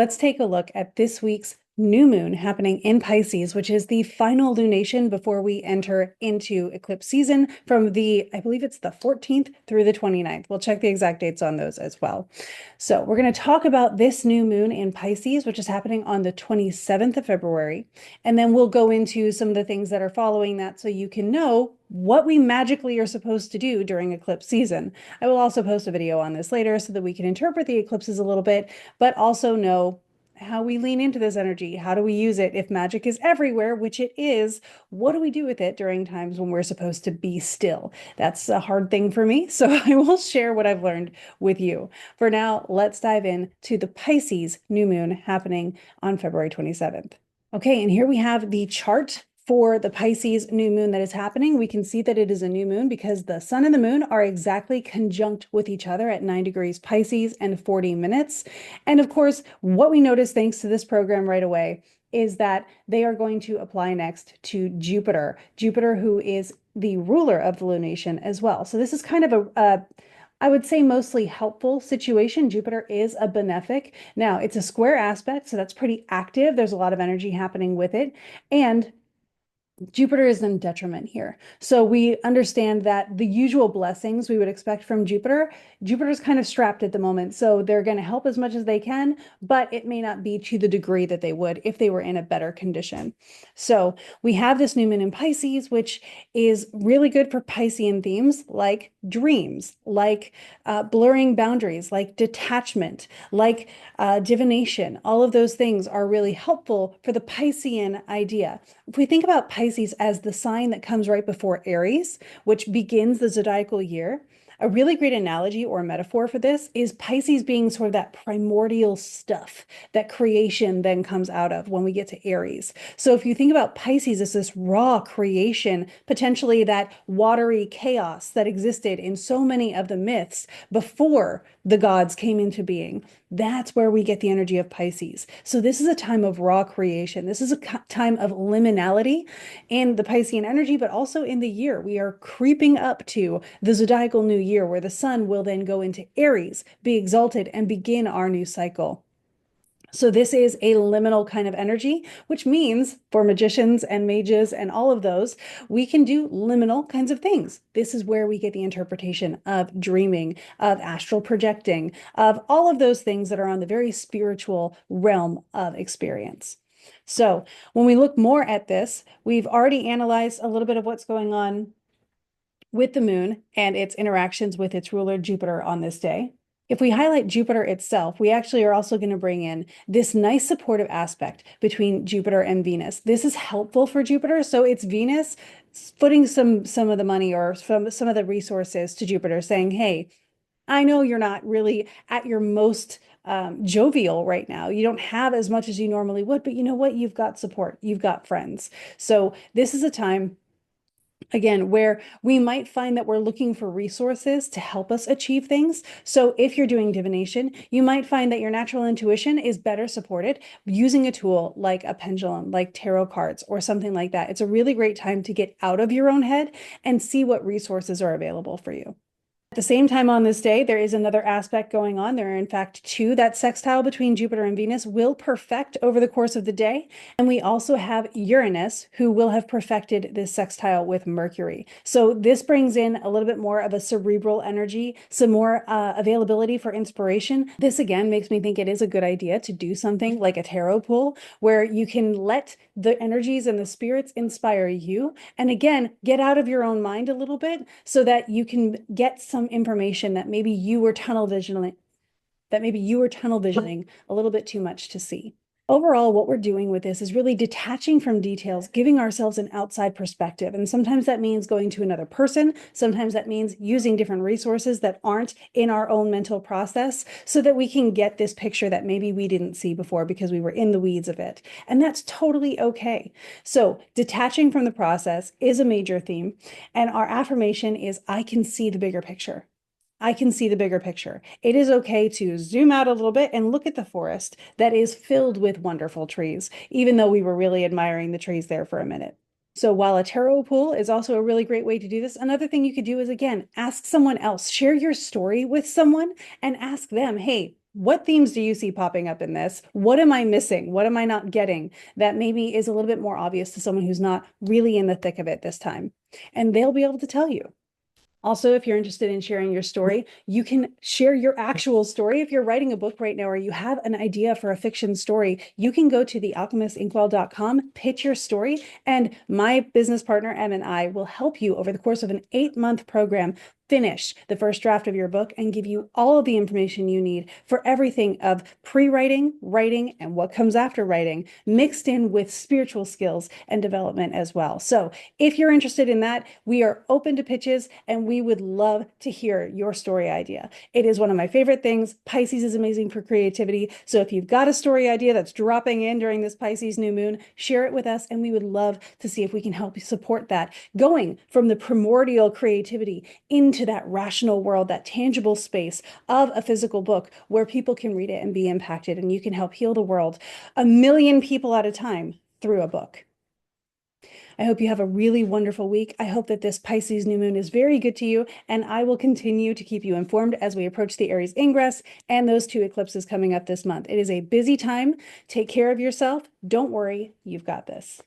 Let's take a look at this week's new moon happening in Pisces, which is the final lunation before we enter into eclipse season from I believe it's the 14th through the 29th. We'll check the exact dates on those as well. So we're going to talk about this new moon in Pisces, which is happening on the 27th of February. And then we'll go into some of the things that are following that so you can know what we magically are supposed to do during eclipse season. I will also post a video on this later so that we can interpret the eclipses a little bit, but also know how we lean into this energy. How do we use it? If magic is everywhere, which it is, what do we do with it during times when we're supposed to be still? That's a hard thing for me, so I will share what I've learned with you. For now, let's dive in to the Pisces new moon happening on February 27th. Okay, and here we have the chart for the Pisces new moon that is happening. We can see that it is a new moon because the sun and the moon are exactly conjunct with each other at 9 degrees Pisces and 40 minutes. And of course, what we notice thanks to this program right away is that they are going to apply next to Jupiter, who is the ruler of the lunation as well. So this is kind of I would say mostly helpful situation. Jupiter is a benefic. Now, it's a square aspect, so that's pretty active. There's a lot of energy happening with it. And Jupiter is in detriment here. So we understand that the usual blessings we would expect from Jupiter's kind of strapped at the moment. So they're going to help as much as they can, but it may not be to the degree that they would if they were in a better condition. So we have this new moon in Pisces, which is really good for Piscean themes like dreams, like blurring boundaries, like detachment, like divination. All of those things are really helpful for the Piscean idea. If we think about Pisces as the sign that comes right before Aries, which begins the zodiacal year, a really great analogy or metaphor for this is Pisces being sort of that primordial stuff that creation then comes out of when we get to Aries. So if you think about Pisces as this raw creation, potentially that watery chaos that existed in so many of the myths before the gods came into being, that's where we get the energy of Pisces. So this is a time of raw creation. This is a time of liminality in the Piscean energy, but also in the year. We are creeping up to the zodiacal new year where the sun will then go into Aries, be exalted, and begin our new cycle. So this is a liminal kind of energy, which means for magicians and mages and all of those, we can do liminal kinds of things. This is where we get the interpretation of dreaming, of astral projecting, of all of those things that are on the very spiritual realm of experience. So when we look more at this, we've already analyzed a little bit of what's going on with the moon and its interactions with its ruler Jupiter on this day. If we highlight Jupiter itself, we actually are also going to bring in this nice supportive aspect between Jupiter and Venus. This is helpful for Jupiter. So it's Venus putting some of the money or some of the resources to Jupiter saying, hey, I know you're not really at your most jovial right now. You don't have as much as you normally would, but you know what? You've got support. You've got friends. So this is a time again, where we might find that we're looking for resources to help us achieve things. So if you're doing divination, you might find that your natural intuition is better supported using a tool like a pendulum, like tarot cards or something like that. It's a really great time to get out of your own head and see what resources are available for you. At the same time on this day, there is another aspect going on. There are, in fact, two. That sextile between Jupiter and Venus will perfect over the course of the day. And we also have Uranus, who will have perfected this sextile with Mercury. So this brings in a little bit more of a cerebral energy, some more availability for inspiration. This, again, makes me think it is a good idea to do something like a tarot pool, where you can let the energies and the spirits inspire you. And again, get out of your own mind a little bit so that you can get some information that maybe you were tunnel visioning a little bit too much to see. Overall, what we're doing with this is really detaching from details, giving ourselves an outside perspective. And sometimes that means going to another person. Sometimes that means using different resources that aren't in our own mental process so that we can get this picture that maybe we didn't see before because we were in the weeds of it. And that's totally okay. So detaching from the process is a major theme. And our affirmation is, I can see the bigger picture. I can see the bigger picture. It is okay to zoom out a little bit and look at the forest that is filled with wonderful trees, even though we were really admiring the trees there for a minute. So while a tarot pool is also a really great way to do this, another thing you could do is, again, ask someone else, share your story with someone and ask them, hey, What themes do you see popping up in this? What am I missing? What am I not getting that maybe is a little bit more obvious to someone who's not really in the thick of it this time? And they'll be able to tell you. Also, if you're interested in sharing your story, you can share your actual story. If you're writing a book right now or you have an idea for a fiction story, you can go to thealchemistinkwell.com, pitch your story, and my business partner, Em, and I will help you over the course of an 8-month program finish the first draft of your book and give you all of the information you need for everything of pre-writing, writing, and what comes after writing, mixed in with spiritual skills and development as well. So if you're interested in that, we are open to pitches and we would love to hear your story idea. It is one of my favorite things. Pisces is amazing for creativity. So if you've got a story idea that's dropping in during this Pisces new moon, share it with us and we would love to see if we can help you support that, going from the primordial creativity into that rational world, that tangible space of a physical book where people can read it and be impacted, and you can help heal the world 1,000,000 people at a time through a book. I hope you have a really wonderful week. I hope that this Pisces new moon is very good to you, and I will continue to keep you informed as we approach the Aries Ingress and those 2 eclipses coming up this month. It is a busy time. Take care of yourself. Don't worry, you've got this.